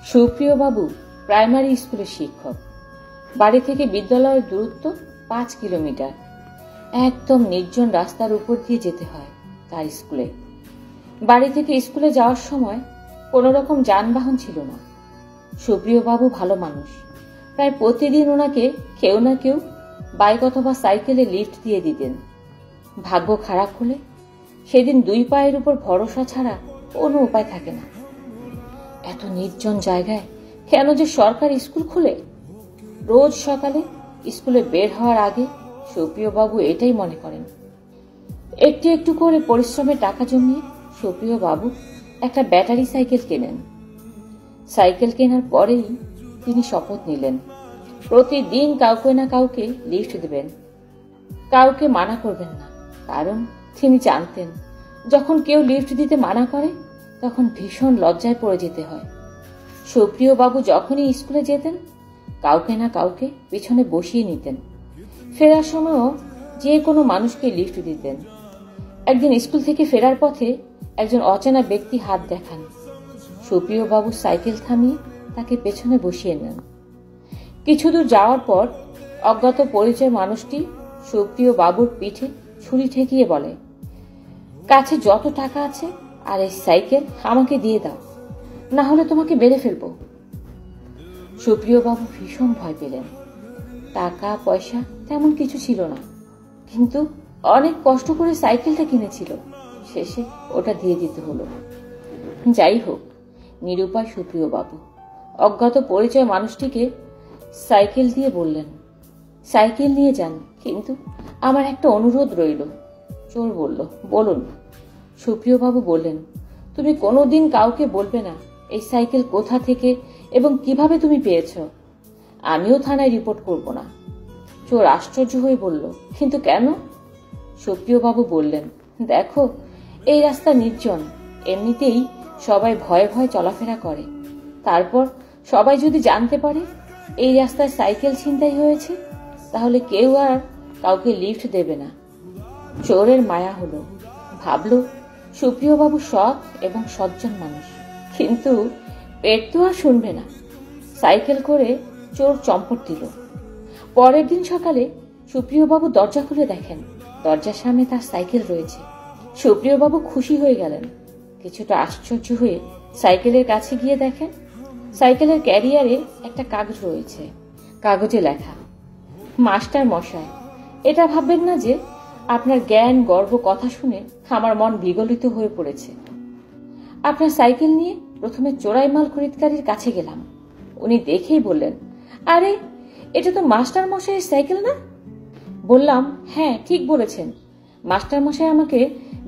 সুপ্রিয় বাবু প্রাইমারি স্কুলের শিক্ষক। বাড়ি থেকে বিদ্যালয়ের দূরত্ব 5 কিলোমিটার। একদম নির্জন রাস্তার উপর দিয়ে যেতে হয় তার স্কুলে। বাড়ি থেকে স্কুলে যাওয়ার সময় কোনো রকম যানবাহন ছিল না। সুপ্রিয় বাবু ভালো মানুষ। প্রায় প্রতিদিন ওনাকে কেউ না কেউ বাইক অথবা সাইকেলে লিফট দিয়ে দিতেন। ভাগ্য খারাপ হলে সেদিন 2 পায়ের উপর ভরসা ছাড়া কোনো উপায় থাকে না। এত নির্জন জায়গায় কেন যে সরকারি স্কুল খুলে? রোজ সকালে স্কুলে বের হওয়ার আগে সুপ্রিয় বাবু এটাই মনে করেন। একটু একটু করে পরিশ্রমের টাকা জমিয়ে সুপ্রিয় বাবু একটা ব্যাটারি সাইকেল কেনেন। সাইকেল কেনার পরেই তিনি শপথ নিলেন প্রতিদিন কাউকে না কাউকে লিফট দেবেন, কাউকে মানা করবেন না। কারণ তিনি জানতেন যখন কেউ লিফট দিতে মানা করে তখন ভীষণ লজ্জায় পড়ে যেতে হয়। সুপ্রিয় বাবু যখনই স্কুলে যেতেন কাউকে না কাউকে পিছনে বসিয়ে নিতেন। ফেরার সময়ও যে কোনো মানুষকে লিফট দিতেন। একদিন স্কুল থেকে ফেরার পথে একজন অচেনা ব্যক্তি হাত দেখান। সুপ্রিয় বাবু সাইকেল থামিয়ে তাকে পেছনে বসিয়ে নেন। কিছু দূর যাওয়ার পর অজ্ঞাত পরিচয় মানুষটি সুপ্রিয় বাবুর পিঠে ছুরি ঠেকিয়ে বলে, কাছে যত টাকা আছে আর এই সাইকেল আমাকে দিয়ে দাও, না হলে তোমাকে মেরে ফেলবো। সুপ্রিয় বাবু ভীষণ ভয় পেলেন। টাকা পয়সা তেমন কিছু ছিল না, কিন্তু অনেক কষ্ট করে সাইকেলটা কিনেছিল। শেষে ওটা দিয়ে দিতে হলো। যাই হোক, নিরুপায় সুপ্রিয় বাবু অজ্ঞাত পরিচয় মানুষটিকে সাইকেল দিয়ে বললেন, সাইকেল নিয়ে যান, কিন্তু আমার একটা অনুরোধ রইল। চোর বলল, বলুন। সুপ্রিয় বাবু বললেন, তুমি কোনোদিন কাউকে বলবে না এই সাইকেল কোথা থেকে এবং কিভাবে তুমি পেয়েছ। আমিও থানায় রিপোর্ট করব না। চোর আশ্চর্য হয়ে বলল, কিন্তু কেন? সুপ্রিয় বাবু বললেন, দেখো এই রাস্তা নির্জন, এমনিতেই সবাই ভয়ে ভয়ে চলাফেরা করে। তারপর সবাই যদি জানতে পারে এই রাস্তায় সাইকেল ছিনতাই হয়েছে তাহলে কেউ আর কাউকে লিফট দেবে না। চোরের মায়া হলো, ভাবল সুপ্রিয় বাবু সৎ এবং সজ্জন মানুষ, কিন্তু পেট তো আর শুনবে না। সাইকেল করে চোর চম্পট দিল। পরের দিন সকালে সুপ্রিয় বাবু দরজা খুলে দেখেন দরজার সামনে তার সাইকেল রয়েছে। সুপ্রিয় বাবু খুশি হয়ে গেলেন। কিছুটা আশ্চর্য হয়ে সাইকেলের কাছে গিয়ে দেখেন সাইকেলের ক্যারিয়ারে একটা কাগজ রয়েছে। কাগজে লেখা, মাস্টার মশাই, এটা ভাববেন না যে আপনার জ্ঞান গর্ব কথা শুনে আমার মন বিগলিত হয়ে পড়েছে। আপনার সাইকেল নিয়ে প্রথমে চোরাই মাল খরিদকারীর কাছে গেলাম। উনি দেখেই বললেন, আরে এটা তো মাস্টার মশাইয়ের সাইকেল না? বললাম, হ্যাঁ ঠিক বলেছেন, মাস্টার মশাই আমাকে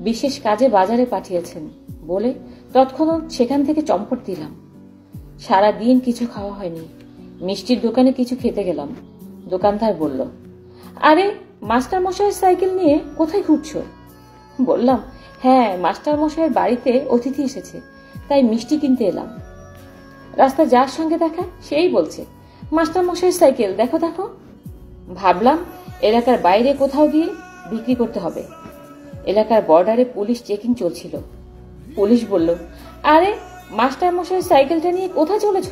বিশেষ কাজে বাজারে পাঠিয়েছেন বলে তৎক্ষণাৎ সেখান থেকে চম্পট দিলাম। সারা দিন কিছু খাওয়া হয়নি। মিষ্টির দোকানে কিছু খেতে গেলাম। দোকানদার বলল, আরে মাস্টার মশাইয়ের সাইকেল নিয়ে কোথায় ঘুরছো? বললাম, হ্যাঁ মাস্টার মশাইয়ের বাড়িতে অতিথি এসেছে, তাই মিষ্টি কিনতে এলাম। রাস্তা যার সঙ্গে দেখা সেই বলছে, মাস্টার মশাইয়ের সাইকেল দেখো দেখো। ভাবলাম এলাকার বাইরে কোথাও গিয়ে বিক্রি করতে হবে। এলাকার বর্ডারে পুলিশ চেকিং চলছিল। পুলিশ বলল, আরে মাস্টার মশাইয়ের সাইকেলটা নিয়ে কোথায় চলেছ?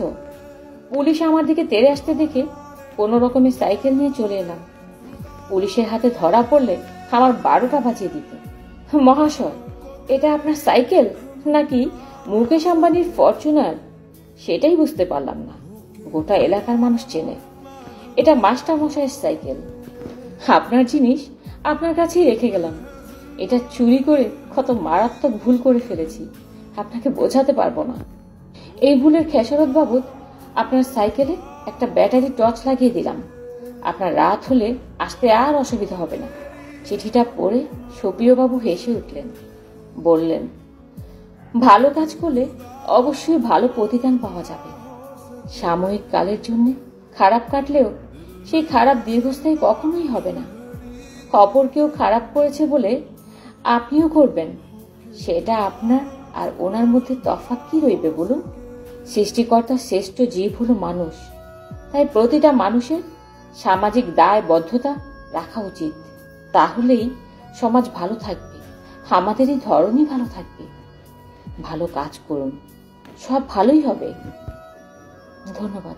পুলিশ আমার দিকে তেড়ে আসতে দেখে কোনো রকমের সাইকেল নিয়ে চলে এলাম। পুলিশের হাতে ধরা পড়লে আমার 12টা বাজিয়ে দিত। মহাশয়, এটা আপনার সাইকেল নাকি মুকেশ আম্বানির ফরচুনার সেটাই বুঝতে পারলাম না। গোটা এলাকার মানুষ চেনে এটা মাস্টার মশাইয়ের সাইকেল। আপনার জিনিস আপনার কাছেই রেখে গেলাম। এটা চুরি করে কত মারাত্মক ভুল করে ফেলেছি আপনাকে বোঝাতে পারবো না। এই ভুলের খেসারত বাবদ আপনার সাইকেলে একটা ব্যাটারি টর্চ লাগিয়ে দিলাম। আপনার রাত হলে আসতে আর অসুবিধা হবে না। চিঠিটা পড়ে সুপ্রিয় বাবু হেসে উঠলেন, বললেন, ভালো কাজ করলে অবশ্যই ভালো প্রতিদান পাওয়া যাবে। সাময়িক কালের জন্য খারাপ কাটলেও সেই খারাপ দীর্ঘস্থায়ী কখনোই হবে না। অপর কেউ খারাপ করেছে বলে আপনিও করবেন, সেটা আপনার আর ওনার মধ্যে তফাৎ কি রইবে বলুন? সৃষ্টিকর্তার শ্রেষ্ঠ জীব হলো মানুষ, তাই প্রতিটা মানুষের সামাজিক দায়বদ্ধতা রাখা উচিত। তাহলেই সমাজ ভালো থাকবে, আমাদের এই ধরনই ভালো থাকবে। ভালো কাজ করুন, সব ভালোই হবে। ধন্যবাদ।